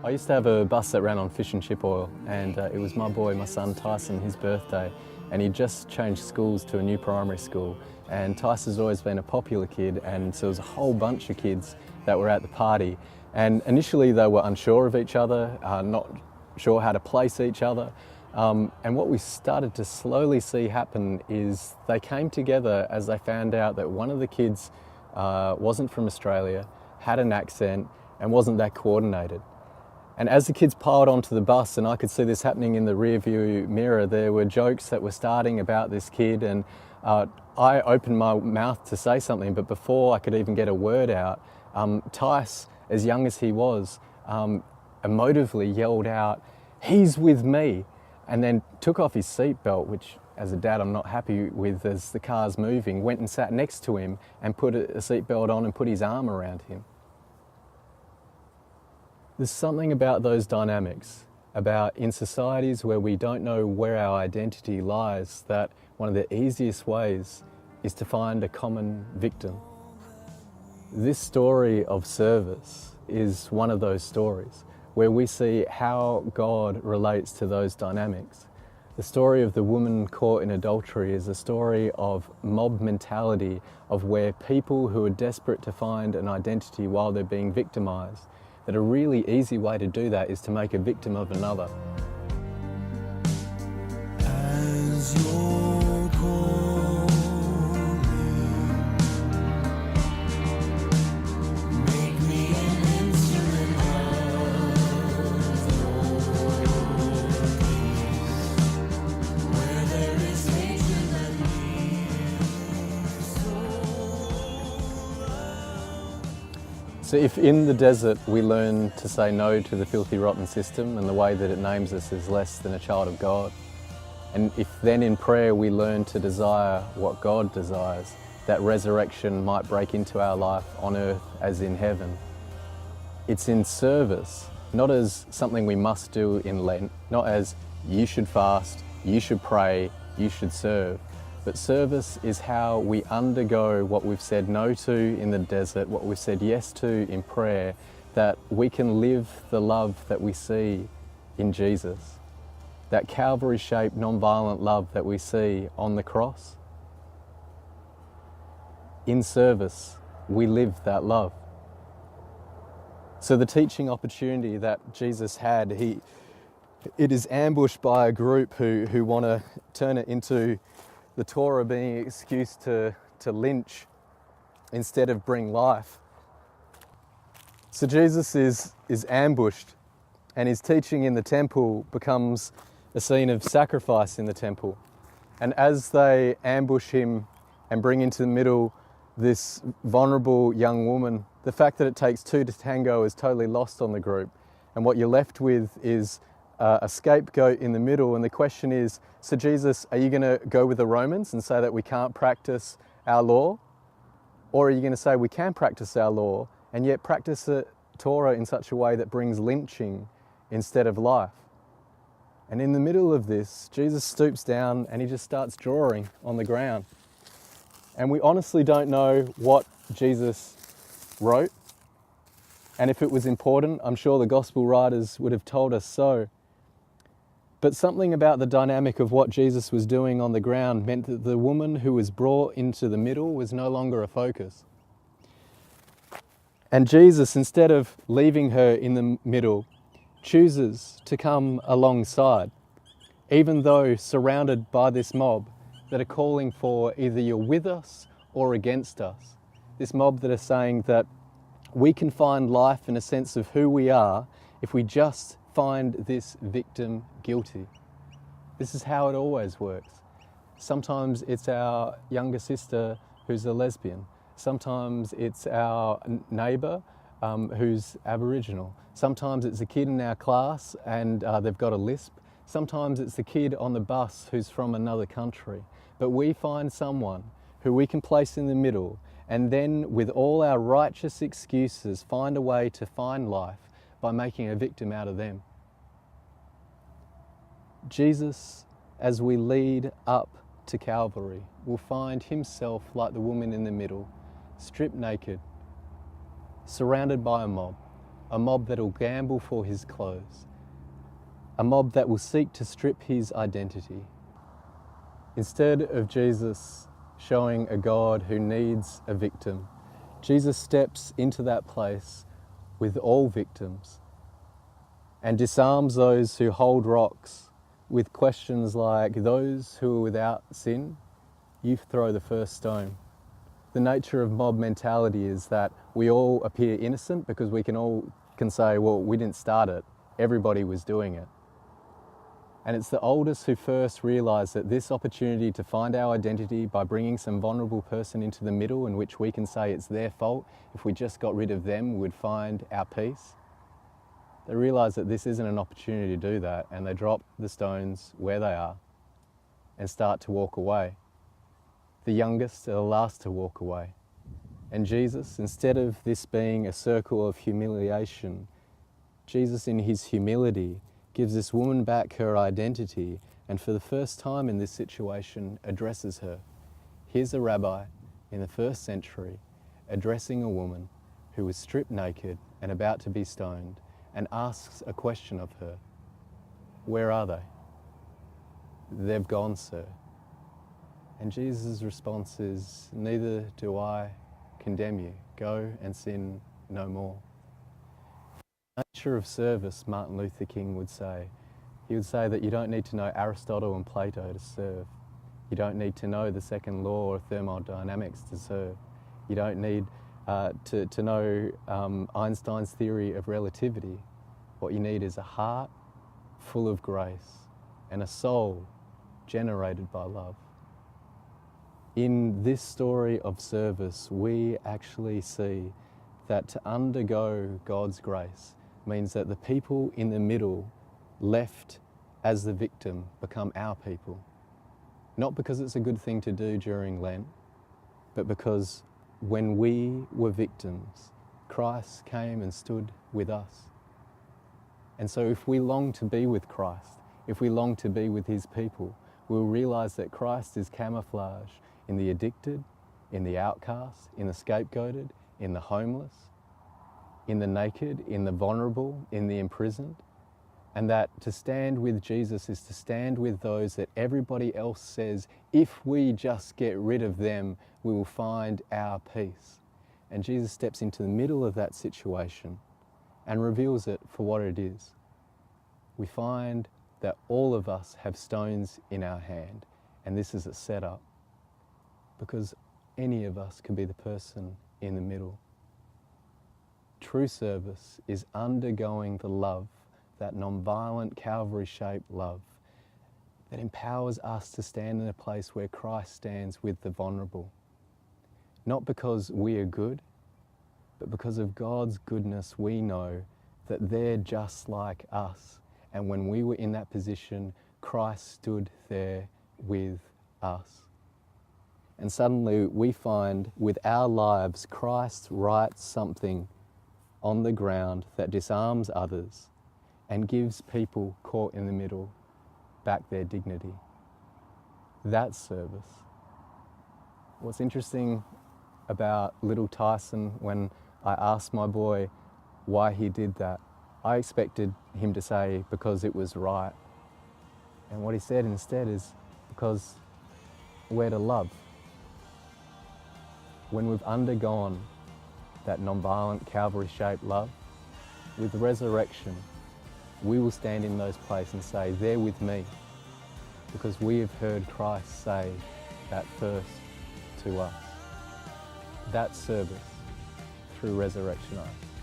I used to have a bus that ran on fish and chip oil, and it was my son Tyson, his birthday, and he'd just changed schools to a new primary school. And Tyson's always been a popular kid, and so there was a whole bunch of kids that were at the party. And initially they were unsure of each other, not sure how to place each other. And what we started to slowly see happen is they came together as they found out that one of the kids wasn't from Australia, had an accent, and wasn't that coordinated. And as the kids piled onto the bus, and I could see this happening in the rear view mirror, there were jokes that were starting about this kid, and I opened my mouth to say something, but before I could even get a word out, Tice, as young as he was, emotively yelled out, "He's with me," and then took off his seatbelt, which as a dad I'm not happy with as the car's moving, went and sat next to him and put a seatbelt on and put his arm around him. There's something about those dynamics, about in societies where we don't know where our identity lies, that one of the easiest ways is to find a common victim. This story of service is one of those stories where we see how God relates to those dynamics. The story of the woman caught in adultery is a story of mob mentality, of where people who are desperate to find an identity while they're being victimized, that a really easy way to do that is to make a victim of another. As you're calling, make me an instrument of your peace. Where there is hatred, let me So if in the desert we learn to say no to the filthy, rotten system and the way that it names us as less than a child of God, and if then in prayer we learn to desire what God desires, that resurrection might break into our life on earth as in heaven, it's in service, not as something we must do in Lent, not as you should fast, you should pray, you should serve, but service is how we undergo what we've said no to in the desert, what we've said yes to in prayer, that we can live the love that we see in Jesus. That Calvary-shaped, non-violent love that we see on the cross. In service, we live that love. So the teaching opportunity that Jesus had, it is ambushed by a group who want to turn it into the Torah being an excuse to lynch instead of bring life. So Jesus is ambushed, and his teaching in the temple becomes a scene of sacrifice in the temple. And as they ambush him and bring into the middle this vulnerable young woman, the fact that it takes two to tango is totally lost on the group. And what you're left with is a scapegoat in the middle, and the question is, so Jesus, are you going to go with the Romans and say that we can't practice our law? Or are you going to say we can practice our law and yet practice the Torah in such a way that brings lynching instead of life? And in the middle of this, Jesus stoops down and he just starts drawing on the ground. And we honestly don't know what Jesus wrote. And if it was important, I'm sure the gospel writers would have told us so. But something about the dynamic of what Jesus was doing on the ground meant that the woman who was brought into the middle was no longer a focus. And Jesus, instead of leaving her in the middle, chooses to come alongside, even though surrounded by this mob that are calling for either you're with us or against us. This mob that are saying that we can find life in a sense of who we are if we just find this victim guilty. This is how it always works. Sometimes it's our younger sister who's a lesbian. Sometimes it's our neighbour who's Aboriginal. Sometimes it's a kid in our class and they've got a lisp. Sometimes it's the kid on the bus who's from another country. But we find someone who we can place in the middle, and then with all our righteous excuses find a way to find life by making a victim out of them. Jesus, as we lead up to Calvary, will find himself like the woman in the middle, stripped naked, surrounded by a mob, a mob that will gamble for his clothes, a mob that will seek to strip his identity. Instead of Jesus showing a God who needs a victim, Jesus steps into that place with all victims and disarms those who hold rocks with questions like, "Those who are without sin, you throw the first stone." The nature of mob mentality is that we all appear innocent because we can say, well, we didn't start it, everybody was doing it. And it's the oldest who first realise that this opportunity to find our identity by bringing some vulnerable person into the middle in which we can say it's their fault, if we just got rid of them, we would find our peace. They realise that this isn't an opportunity to do that, and they drop the stones where they are and start to walk away. The youngest are the last to walk away. And Jesus, instead of this being a circle of humiliation, Jesus in his humility gives this woman back her identity, and for the first time in this situation addresses her. Here's a rabbi in the first century addressing a woman who was stripped naked and about to be stoned, and asks a question of her. "Where are they?" "They've gone, sir." And Jesus' response is, "Neither do I condemn you. Go and sin no more." The nature of service, Martin Luther King would say. He would say that you don't need to know Aristotle and Plato to serve. You don't need to know the second law of thermodynamics to serve. You don't need to know Einstein's theory of relativity. What you need is a heart full of grace and a soul generated by love. In this story of service, we actually see that to undergo God's grace means that the people in the middle, left as the victim, become our people. Not because it's a good thing to do during Lent, but because when we were victims, Christ came and stood with us. And so if we long to be with Christ, if we long to be with his people, we'll realise that Christ is camouflage in the addicted, in the outcast, in the scapegoated, in the homeless, in the naked, in the vulnerable, in the imprisoned. And that to stand with Jesus is to stand with those that everybody else says, if we just get rid of them, we will find our peace. And Jesus steps into the middle of that situation and reveals it for what it is. We find that all of us have stones in our hand, and this is a setup, because any of us can be the person in the middle. True service is undergoing the love, that nonviolent Calvary-shaped love that empowers us to stand in a place where Christ stands with the vulnerable. Not because we are good, but because of God's goodness, we know that they're just like us. And when we were in that position, Christ stood there with us. And suddenly we find with our lives, Christ writes something on the ground that disarms others and gives people caught in the middle back their dignity. That's service. What's interesting about little Tyson, when I asked my boy why he did that, I expected him to say because it was right. And what he said instead is because we're to love. When we've undergone that nonviolent Calvary-shaped love, with resurrection, we will stand in those places and say, they're with me, because we have heard Christ say that first to us. That's service through Resurrection Eye.